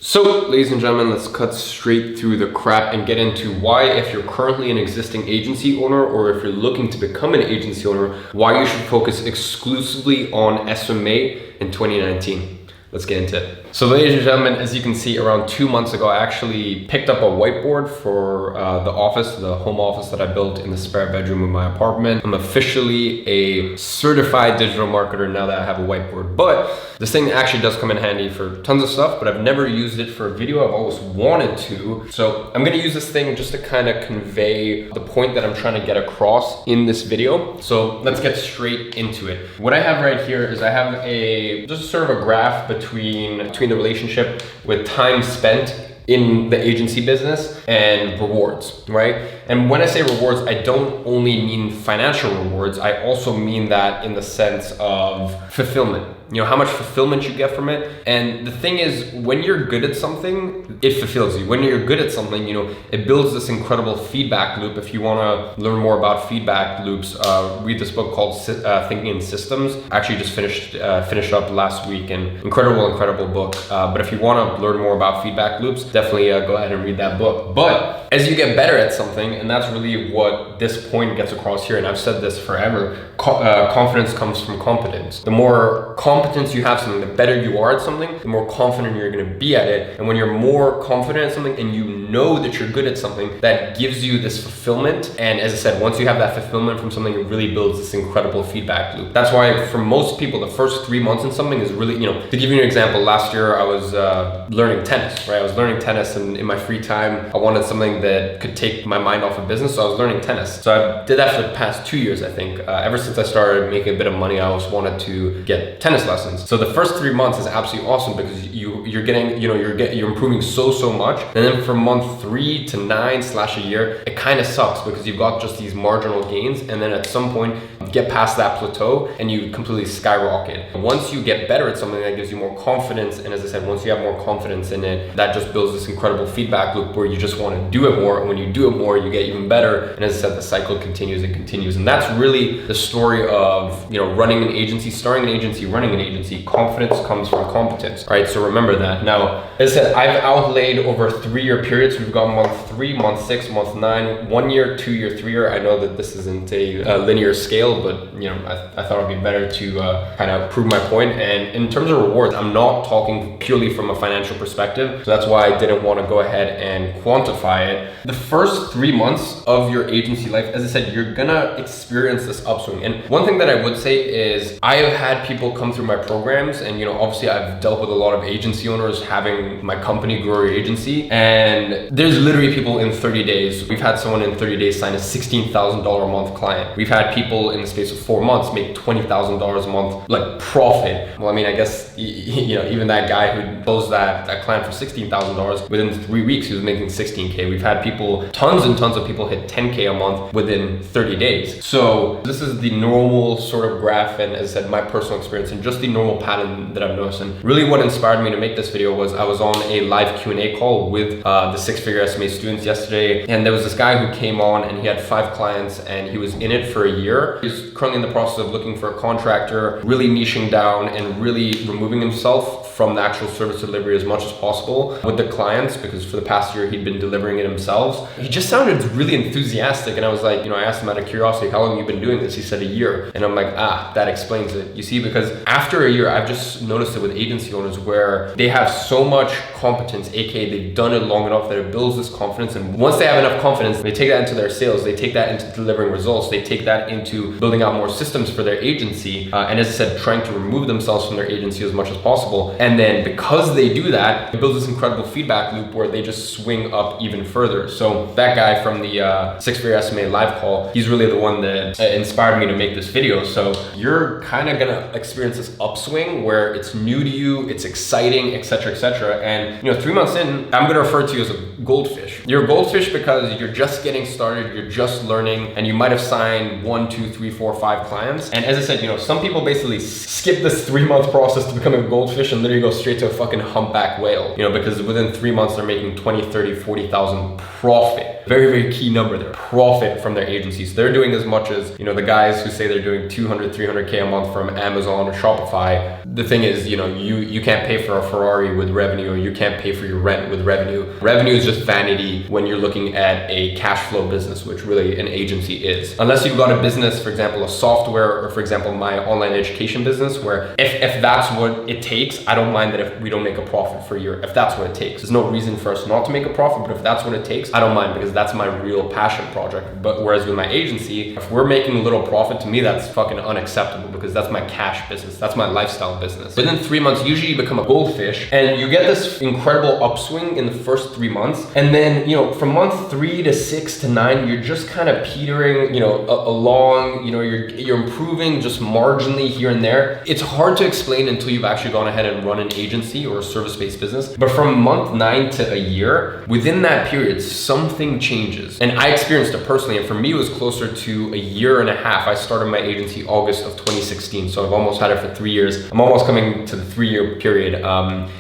So, ladies and gentlemen, let's cut straight through the crap and get into why, if you're currently an existing agency owner or if you're looking to become an agency owner, why you should focus exclusively on SMMA in 2019. Let's get into it. So ladies and gentlemen, as you can see, around 2 months ago, I actually picked up a whiteboard for the office, the home office that I built in the spare bedroom of my apartment. I'm officially a certified digital marketer now that I have a whiteboard. But this thing actually does come in handy for tons of stuff, but I've never used it for a video. I've always wanted to. So I'm gonna use this thing just to kind of convey the point that I'm trying to get across in this video. So let's get straight into it. What I have right here is I have just sort of a graph between the relationship with time spent in the agency business and rewards, right? And when I say rewards, I don't only mean financial rewards, I also mean that in the sense of fulfillment. You know, how much fulfillment you get from it. And the thing is, when you're good at something, it fulfills you. When you're good at something, you know, it builds this incredible feedback loop. If you want to learn more about feedback loops, read this book called Thinking in Systems. I actually just finished up last week, and incredible book. But if you want to learn more about feedback loops, definitely go ahead and read that book. But as you get better at something, and that's really what this point gets across here, and I've said this forever, confidence comes from competence. The more competence you have something, the better you are at something, the more confident you're going to be at it. And when you're more confident at something and you know that you're good at something, that gives you this fulfillment. And as I said, once you have that fulfillment from something, it really builds this incredible feedback loop. That's why for most people, the first 3 months in something is really, you know, to give you an example, last year I was learning tennis, right? I was learning tennis, and in my free time, I wanted something that could take my mind off of business. So I was learning tennis. So I did that for the past 2 years, I think. Ever since I started making a bit of money, I always wanted to get tennis lessons. So the first 3 months is absolutely awesome because you're getting, you know, you're improving so much. And then from month 3 to 9 / a year, it kind of sucks because you've got just these marginal gains. And then at some point, you get past that plateau and you completely skyrocket. Once you get better at something, that gives you more confidence. And as I said, once you have more confidence in it, that just builds this incredible feedback loop where you just want to do it more. And when you do it more, you get even better. And as I said, the cycle continues and continues. And that's really the story of, you know, running an agency, starting an agency, running an agency. Confidence comes from competence. All right, so remember that. Now, as I said, I've outlaid over a 3-year period. So we've got month 3, month 6, month 9, 1 year, 2 year, 3 year. I know that this isn't a linear scale, but you know, I thought it'd be better to kind of prove my point. And in terms of rewards, I'm not talking purely from a financial perspective. So that's why I didn't want to go ahead and quantify it. The first 3 months of your agency life, as I said, you're gonna experience this upswing. And one thing that I would say is I have had people come through my programs, and you know, obviously I've dealt with a lot of agency owners having my company grow your agency, and there's literally people in 30 days. We've had someone in 30 days sign a $16,000 a month client. We've had people in the space of 4 months make $20,000 a month, like profit. Well, I mean, I guess, you know, even that guy who closed that client for $16,000, within 3 weeks, he was making 16K. We've had people, tons and tons of people hit 10K a month within 30 days. So this is the normal sort of graph, and as I said, my personal experience and just the normal pattern that I've noticed. And really what inspired me to make this video was I was on a live Q&A call with the 6-figure SMA students yesterday, and there was this guy who came on and he had 5 clients and he was in it for a year. He's currently in the process of looking for a contractor, really niching down and really removing himself from the actual service delivery as much as possible with the clients, because for the past year he'd been delivering it himself. He just sounded really enthusiastic, and I was like, you know, I asked him out of curiosity, how long have you been doing this? He said a year. And I'm like, that explains it. You see, because after a year, I've just noticed it with agency owners where they have so much competence, aka they've done it long enough that it builds this confidence. And once they have enough confidence, they take that into their sales, they take that into delivering results, they take that into building out more systems for their agency. And as I said, trying to remove themselves from their agency as much as possible. And then because they do that, it builds this incredible feedback loop where they just swing up even further. So that guy from the 6-figure SMA live call, he's really the one that inspired me to make this video. So you're kind of gonna experience this upswing where it's new to you, it's exciting, etc., etc. And you know, 3 months in, I'm gonna refer to you as a goldfish. You're a goldfish because you're just getting started, you're just learning, and you might have signed 1, 2, 3, 4, 5 clients. And as I said, you know, some people basically skip this 3-month process to become a goldfish and literally you go straight to a fucking humpback whale, you know, because within 3 months they're making 20, 30, 40,000 profit. Very, very key number there, profit from their agencies. They're doing as much as, you know, the guys who say they're doing 200, 300K a month from Amazon or Shopify. The thing is, you know, you can't pay for a Ferrari with revenue, or you can't pay for your rent with revenue. Revenue is just vanity when you're looking at a cash flow business, which really an agency is. Unless you've got a business, for example, a software, or for example, my online education business, where if that's what it takes, I don't mind that if we don't make a profit for a year, if that's what it takes. There's no reason for us not to make a profit, but if that's what it takes, I don't mind, because that's my real passion project. But whereas with my agency, if we're making a little profit, to me, that's fucking unacceptable, because that's my cash business. That's my lifestyle business. Within 3 months, usually you become a goldfish, and you get this incredible upswing in the first 3 months. And then, you know, from month 3 to 6 to 9, you're just kind of petering, you know, along, you know, you're improving just marginally here and there. It's hard to explain until you've actually gone ahead and run an agency or a service-based business. But from month 9 to a year, within that period, something changes. And I experienced it personally. And for me, it was closer to a year and a half. I started my agency August of 2016. So I've almost had it for 3 years. I'm almost coming to the 3-year period.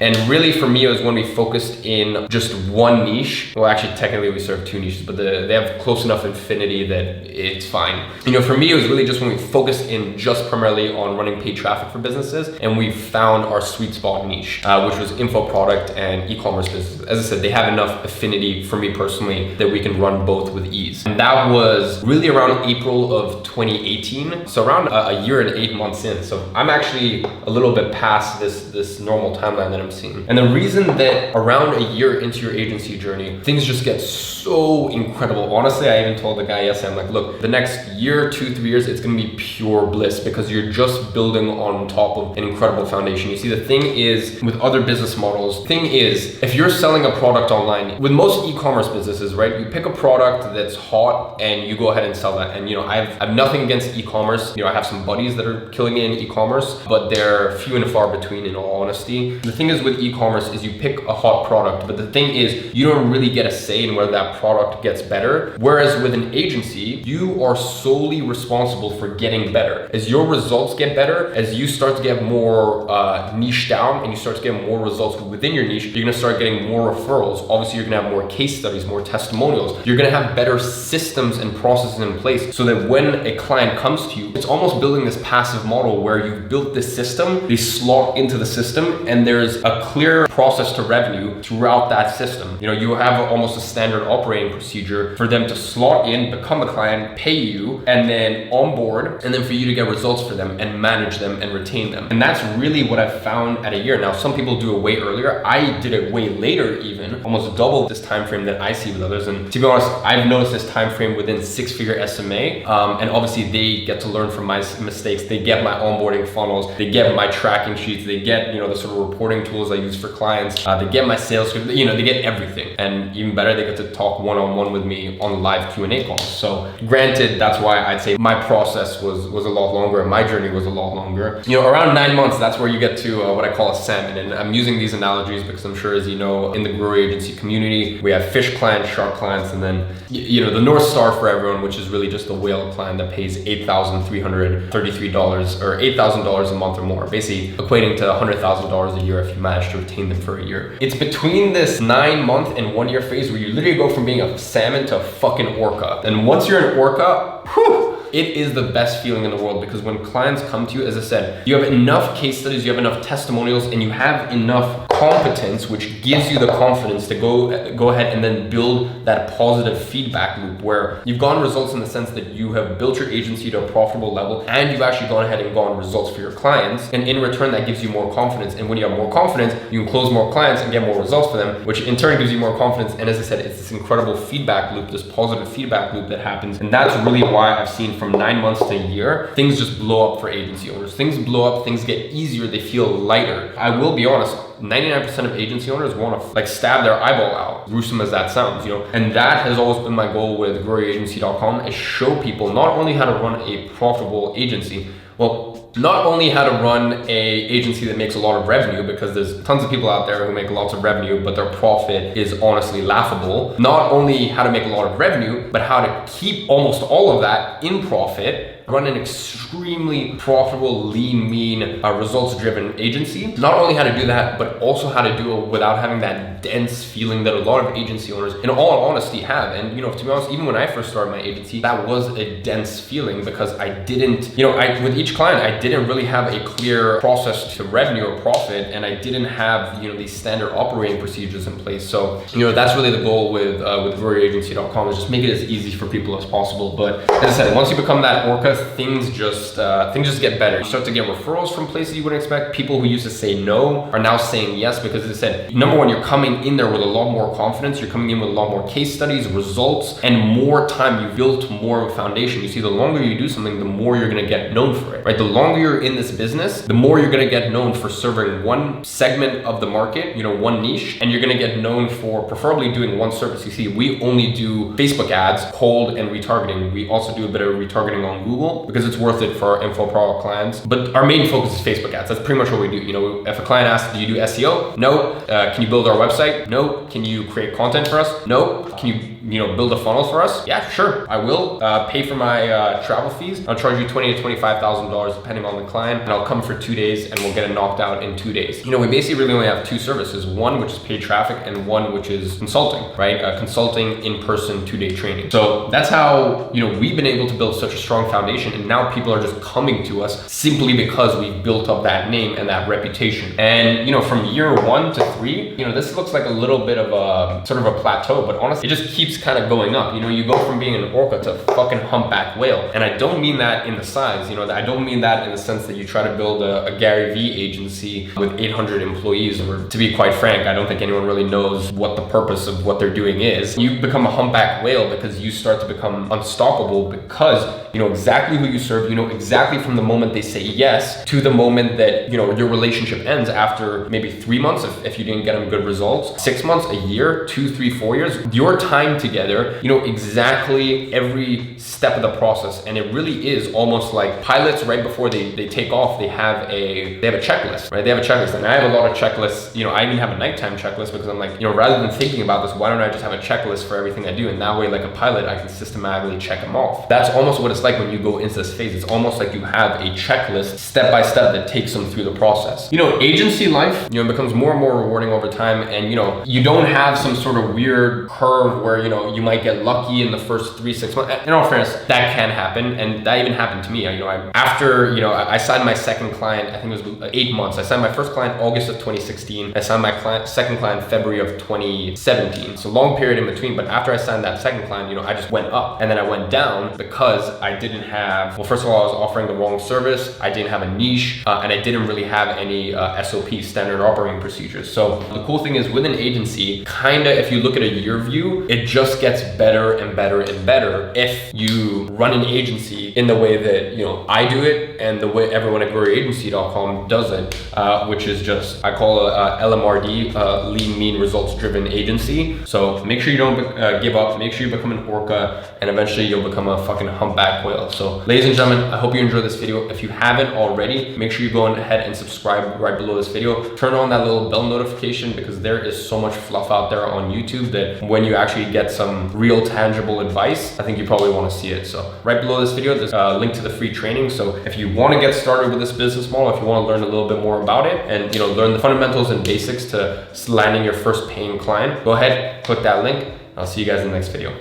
And really for me, it was when we focused in just one niche. Well, actually, technically we serve 2 niches, but they have close enough affinity that it's fine. You know, for me, it was really just when we focused in just primarily on running paid traffic for businesses, and we found our sweet spot niche, which was info product and e-commerce businesses. As I said, they have enough affinity for me personally that we can run both with ease. And that was really around April of 2018. So around a year and 8 months in. So I'm actually a little bit past this normal timeline that I'm seeing. And the reason that around a year into your agency journey, things just get so incredible. Honestly, I even told the guy yesterday, I'm like, look, the next year, 2, 3 years, it's gonna be pure bliss, because you're just building on top of an incredible foundation. You see, the thing is with other business models, thing is, if you're selling a product online, with most e-commerce businesses, right, you pick a product that's hot and you go ahead and sell that. And you know, I've nothing against e-commerce. You know, I have some buddies that are killing it in e-commerce, but they're few and far between, in all honesty. The thing is with e-commerce is you pick a hot product, but the thing is you don't really get a say in whether that product gets better. Whereas with an agency, you are solely responsible for getting better. As your results get better, as you start to get more niche down and you start to get more results within your niche, you're gonna start getting more referrals. Obviously, you're gonna have more case studies, more testimonials. You're gonna have better systems and processes in place so that when a client comes to you, it's almost building this passive model where you've built this system, they slot into the system, and there's a clear process to revenue throughout that system. You know, you have almost a standard operating procedure for them to slot in, become a client, pay you, and then onboard, and then for you to get results for them and manage them and retain them. And that's really what I've found at a year. Now, some people do it way earlier. I did it way later, even almost double this time frame that I see with others. And to be honest, I've noticed this time frame within 6-figure SMA. And obviously they get to learn from my mistakes. They get my onboarding funnels. They get my tracking sheets. They get, you know, the sort of reporting tools I use for clients. They get my sales script. You know, they get everything. And even better, they get to talk one-on-one with me on live Q&A calls. So granted, that's why I'd say my process was a lot longer and my journey was a lot longer. You know, around 9 months, that's where you get to what I call a salmon. And I'm using these analogies because I'm sure, as you know, in the grower agency community, we have fish clients, shark clients, and then, you know, the North Star for everyone, which is really just a whale client that pays $8,333 or $8,000 a month or more, basically equating to $100,000 a year if you manage to retain them for a year. It's between this 9-month and 1-year phase where you literally go from being a salmon to a fucking orca. And once you're an orca, whew, it is the best feeling in the world, because when clients come to you, as I said, you have enough case studies, you have enough testimonials, and you have enough competence, which gives you the confidence to go ahead and then build that positive feedback loop where you've gotten results in the sense that you have built your agency to a profitable level and you've actually gone ahead and gotten results for your clients. And in return, that gives you more confidence. And when you have more confidence, you can close more clients and get more results for them, which in turn gives you more confidence. And as I said, it's this incredible feedback loop, this positive feedback loop that happens. And that's really why I've seen from 9 months to a year, things just blow up for agency owners. Things blow up, things get easier, they feel lighter. I will be honest, 99% of agency owners want to stab their eyeball out, gruesome as that sounds, you know. And that has always been my goal with growagency.com, is show people not only how to run a profitable agency, not only how to run a agency that makes a lot of revenue, because there's tons of people out there who make lots of revenue, but their profit is honestly laughable. Not only how to make a lot of revenue, but how to keep almost all of that in profit run an extremely profitable, lean, mean, results-driven agency. Not only how to do that, but also how to do it without having that dense feeling that a lot of agency owners, in all honesty, have. And to be honest, even when I first started my agency, that was a dense feeling because I didn't, with each client, I didn't really have a clear process to revenue or profit, and I didn't have, these standard operating procedures in place. So, that's really the goal with growyouragency.com, is just make it as easy for people as possible. But as I said, once you become that orca, things just get better. You start to get referrals from places you wouldn't expect. People who used to say no are now saying yes, because as I said, number one, you're coming in there with a lot more confidence. You're coming in with a lot more case studies, results, and more time. You've built more of a foundation. You see, the longer you do something, the more you're going to get known for it, right? The longer you're in this business, the more you're going to get known for serving one segment of the market, one niche, and you're going to get known for preferably doing one service. You see, we only do Facebook ads, cold and retargeting. We also do a bit of retargeting on Google because it's worth it for our info product clients. But our main focus is Facebook ads. That's pretty much what we do. If a client asks, do you do SEO? No. Can you build our website? No. Can you create content for us? No. Can you build a funnel for us? Yeah, sure, I will. Pay for my travel fees. I'll charge you $20,000 to $25,000 depending on the client, and I'll come for 2 days and we'll get it knocked out in 2 days. We basically really only have two services, one which is paid traffic and one which is consulting, right? Consulting, in-person, 2-day training. So that's how, we've been able to build such a strong foundation, and now people are just coming to us simply because we've built up that name and that reputation. And, from year 1 to 3, this looks like a little bit of a sort of a plateau, but honestly, it just keeps kind of going up. You go from being an orca to fucking humpback whale. And I don't mean that in the size, I don't mean that in the sense that you try to build a Gary Vee agency with 800 employees, or to be quite frank, I don't think anyone really knows what the purpose of what they're doing is. You become a humpback whale because you start to become unstoppable, because you know exactly who you serve, you know exactly from the moment they say yes to the moment that, your relationship ends after maybe 3 months if you didn't get them good results, 6 months, a year, 2, 3, 4 years, your time together, you know exactly every step of the process. And it really is almost like pilots right before they take off, they have a checklist, right? They have a checklist, and I have a lot of checklists. I even have a nighttime checklist because I'm like, rather than thinking about this, why don't I just have a checklist for everything I do? And that way, like a pilot, I can systematically check them off. That's almost what it's like when you go into this phase. It's almost like you have a checklist step by step that takes them through the process. Agency life, becomes more and more rewarding over time. And, you don't have some sort of weird curve where, you might get lucky in the first 3-6 months. In all fairness, that can happen. And that even happened to me. I signed my second client, I think it was 8 months. I signed my first client August of 2016. I signed my second client February of 2017. So long period in between. But after I signed that second client, I just went up and then I went down because I didn't have, well, first of all, I was offering the wrong service. I didn't have a niche and I didn't really have any SOP, standard operating procedures. So the cool thing is with an agency, if you look at a year view, it just gets better and better and better if you run an agency in the way that, I do it and the way everyone at growyouragency.com does it, which is just, I call it LMRD, lean, mean, results-driven agency. So make sure you don't give up, make sure you become an orca, and eventually you'll become a fucking humpback whale. So ladies and gentlemen, I hope you enjoyed this video. If you haven't already, make sure you go ahead and subscribe right below this video. Turn on that little bell notification because there is so much fluff out there on YouTube that when you actually get some real tangible advice, I think you probably want to see it. So right below this video, there's a link to the free training. So if you want to get started with this business model, if you want to learn a little bit more about it and learn the fundamentals and basics to landing your first paying client, go ahead, click that link. I'll see you guys in the next video.